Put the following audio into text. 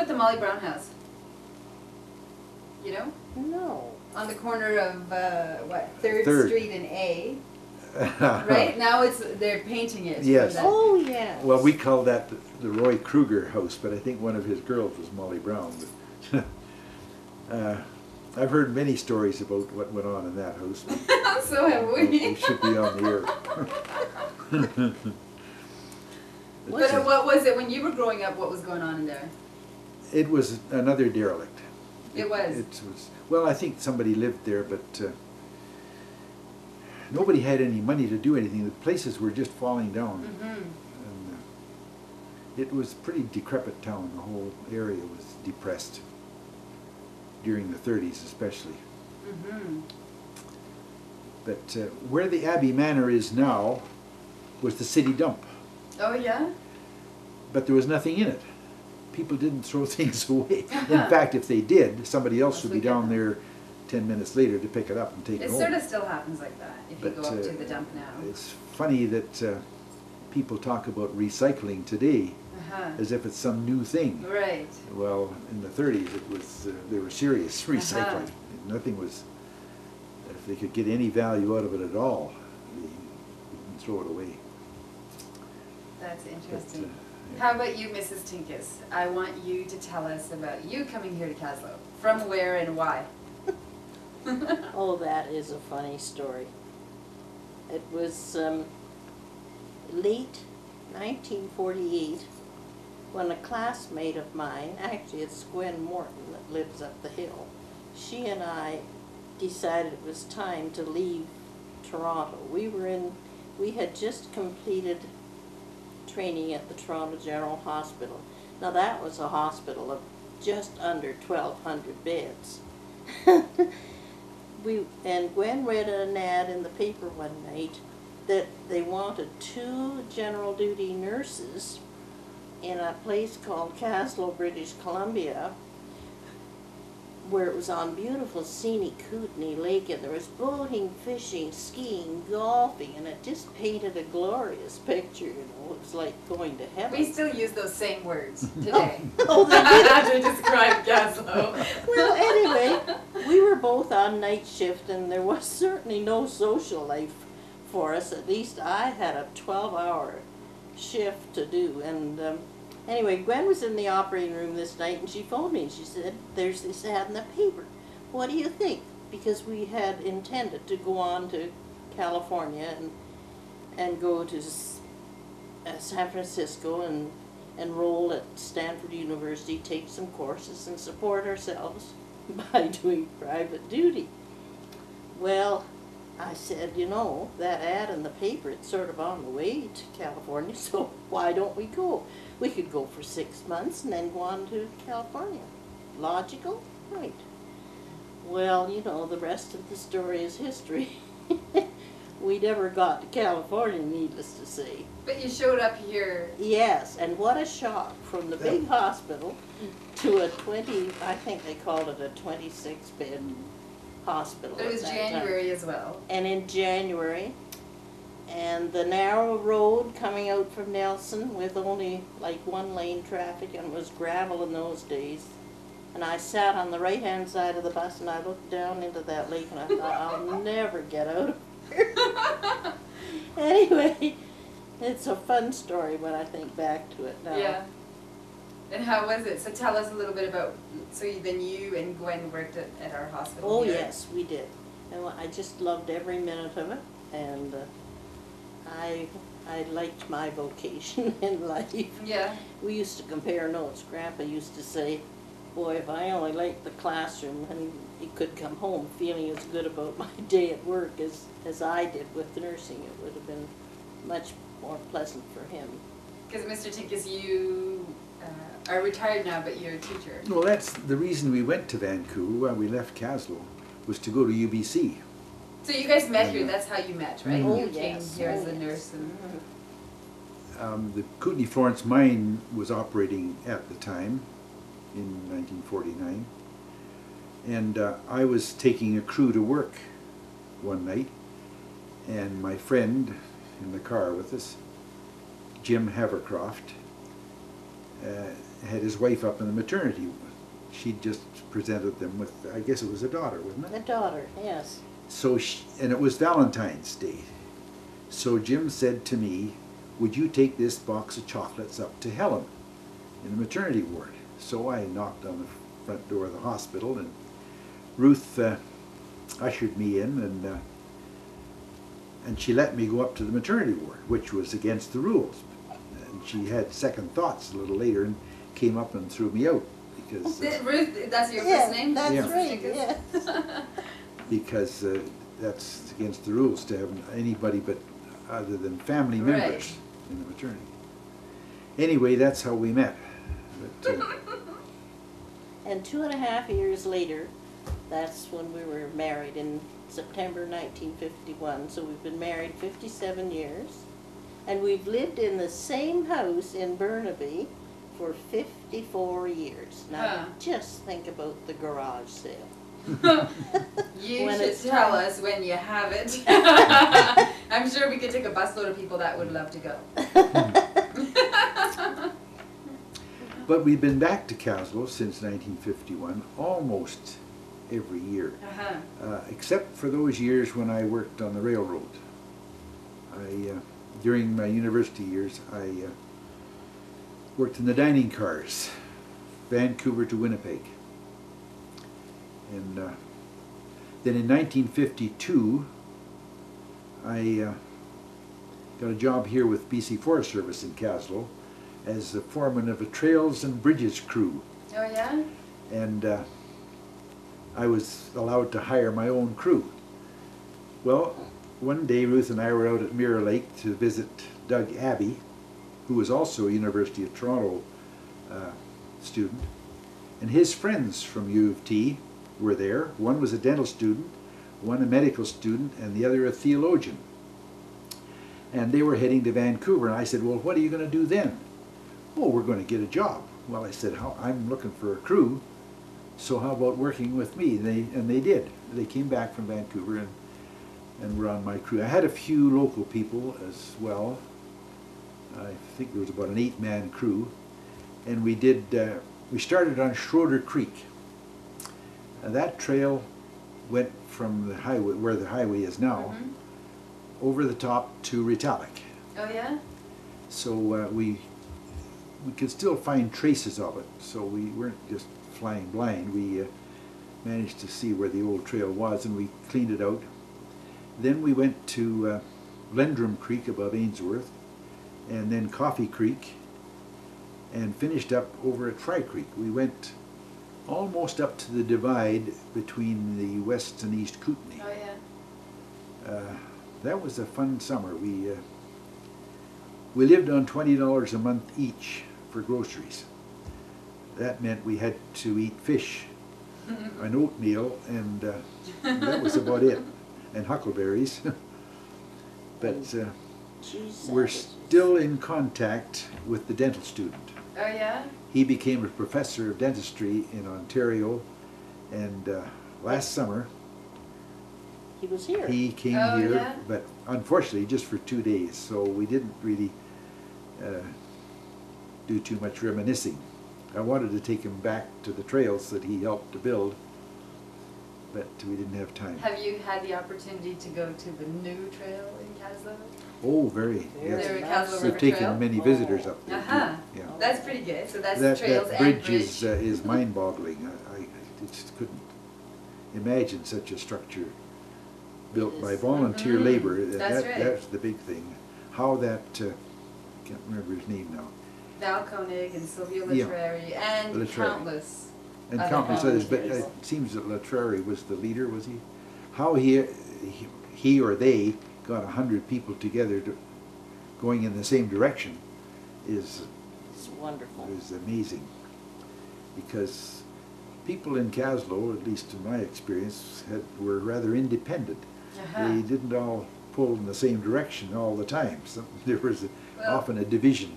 about the Molly Brown house? You know? No. On the corner of, what, 3rd Third. Street and A. Right? Now they're painting it. Yes. Oh, yes. Well, we call that the Roy Kruger house, but I think one of his girls was Molly Brown. But I've heard many stories about what went on in that house. So have we. We should be on the air. But what was it, when you were growing up, what was going on in there? It was another derelict. It was? It was. Well, I think somebody lived there, but nobody had any money to do anything. The places were just falling down. Mm-hmm. And it was a pretty decrepit town. The whole area was depressed during the 30s especially. Mm-hmm. But where the Abbey Manor is now was the city dump. Oh, yeah? But there was nothing in it. People didn't throw things away. In fact, if they did, somebody else would be down there 10 minutes later to pick it up and take it It home. sort of still happens like that if you But, go up to the dump now. It's funny that people talk about recycling today as if it's some new thing. Right. Well, in the 30s it was, there were serious recycling. Nothing was, if they could get any value out of it at all, they wouldn't throw it away. That's interesting. But, yeah. How about you, Mrs. Tinkess? I want you to tell us about you coming here to Caslow. From where and why? Oh, that is a funny story. It was late 1948 when a classmate of mine, actually it's Gwen Morton that lives up the hill, she and I decided it was time to leave Toronto. We had just completed training at the Toronto General Hospital. Now that was a hospital of just under 1,200 beds. And Gwen read an ad in the paper one night that they wanted 2 general duty nurses in a place called Caslow, British Columbia, where it was on beautiful scenic Kootenay Lake, and there was boating, fishing, skiing, golfing, and it just painted a glorious picture, you know. It was like going to heaven. We still use those same words today. Oh, they did. To describe Caslow. Well, anyway, we were both on night shift, and there was certainly no social life for us. At least I had a 12-hour shift to do. And anyway, Gwen was in the operating room this night, and she phoned me, and she said, "There's this ad in the paper. What do you think?" Because we had intended to go on to California and go to San Francisco and enroll at Stanford University, take some courses, and support ourselves by doing private duty. Well, I said, you know, that ad in the paper, it's sort of on the way to California, so why don't we go? We could go for 6 months and then go on to California. Logical? Right. Well, you know, the rest of the story is history. We never got to California, needless to say. But you showed up here. Yes, and what a shock from the big hospital to a I think they called it a 26-bed hospital. It was January as well. And in January, and the narrow road coming out from Nelson with only like 1-lane traffic, and it was gravel in those days. And I sat on the right-hand side of the bus, and I looked down into that lake, and I thought, I'll never get out of here. Anyway, it's a fun story when I think back to it now. Yeah. And how was it? So tell us a little bit about, then you and Gwen worked at our hospital. Oh here. yes, we did. And I just loved every minute of it, and I liked my vocation in life. Yeah. We used to compare notes. Grandpa used to say, boy, if I only liked the classroom, and he could come home feeling as good about my day at work as I did with nursing, it would have been much more pleasant for him. Because Mr. Tinkess, you are retired now, but you're a teacher. Well, that's the reason we went to Vancouver when we left Caslow, was to go to UBC. So you guys met here, that's how you met, right? Oh, You came yes. here Oh, as a yes. nurse. And The Kootenay Florence mine was operating at the time, in 1949, and I was taking a crew to work one night, and my friend in the car with us, Jim Havercroft, had his wife up in the maternity. She'd just presented them with, I guess it was a daughter, wasn't it? A daughter, yes. So, and it was Valentine's Day. So Jim said to me, would you take this box of chocolates up to Helen in the maternity ward? So I knocked on the front door of the hospital, and Ruth ushered me in, and she let me go up to the maternity ward, which was against the rules. And she had second thoughts a little later and came up and threw me out because Ruth, that's your Yeah, first name? that's Yeah. right, yeah. because that's against the rules to have anybody but other than family members Right. in the maternity. Anyway, that's how we met. But, And 2.5 years later, that's when we were married in September 1951. So we've been married 57 years. And we've lived in the same house in Burnaby for 54 years. Now, Huh. just think about the garage sale. You When should it's tell time. us when you have it. I'm sure we could take a busload of people that would love to go. but we've been back to Caslow since 1951, almost every year, except for those years when I worked on the railroad. During my university years, I worked in the dining cars, Vancouver to Winnipeg. And then in 1952, I got a job here with BC Forest Service in Caslow as the foreman of a trails and bridges crew. Oh yeah? And I was allowed to hire my own crew. Well, one day Ruth and I were out at Mirror Lake to visit Doug Abbey, who was also a University of Toronto student, and his friends from U of T were there. One was a dental student, one a medical student, and the other a theologian. And they were heading to Vancouver, and I said, well, what are you going to do then? Oh, we're going to get a job. Well, I said, I'm looking for a crew, so how about working with me? And they did. They came back from Vancouver and were on my crew. I had a few local people as well. I think there was about an 8-man crew. And we started on Schroeder Creek. And that trail went from the highway, where the highway is now, over the top to Retallick. Oh yeah? So we could still find traces of it, so we weren't just flying blind. We managed to see where the old trail was, and we cleaned it out. Then we went to Lendrum Creek above Ainsworth, and then Coffee Creek, and finished up over at Fry Creek. We went almost up to the divide between the west and east Kootenay. Oh yeah? That was a fun summer. We lived on $20 a month each for groceries. That meant we had to eat fish, an oatmeal, and that was about it, and huckleberries. But Cheese we're sandwiches. still in contact with the dental student. Oh yeah? He became a professor of dentistry in Ontario, and last summer He was here. he came Oh, here, yeah? but unfortunately just for 2 days, so we didn't really do too much reminiscing. I wanted to take him back to the trails that he helped to build, but we didn't have time. Have you had the opportunity to go to the new trail in Caslow? Oh, very, Very yes. There, nice. Caslow We've River taken Trail? many visitors up there, Uh-huh. too. Yeah. That's pretty good. So that's That trails bridge, and bridge. is mind-boggling. I just couldn't imagine such a structure built It by is. volunteer labor. That's right. That's the big thing. How that, I can't remember his name now, Val Koenig and Sylvia Yeah. Latrari and Latrari. countless. and Other countless others, but volunteers. it seems that Latrari was the leader, was he? How he or they got 100 people together going in the same direction is It's wonderful. amazing, because people in Caslow, at least in my experience, were rather independent. They didn't all pull in the same direction all the time. So there was Well- often a division.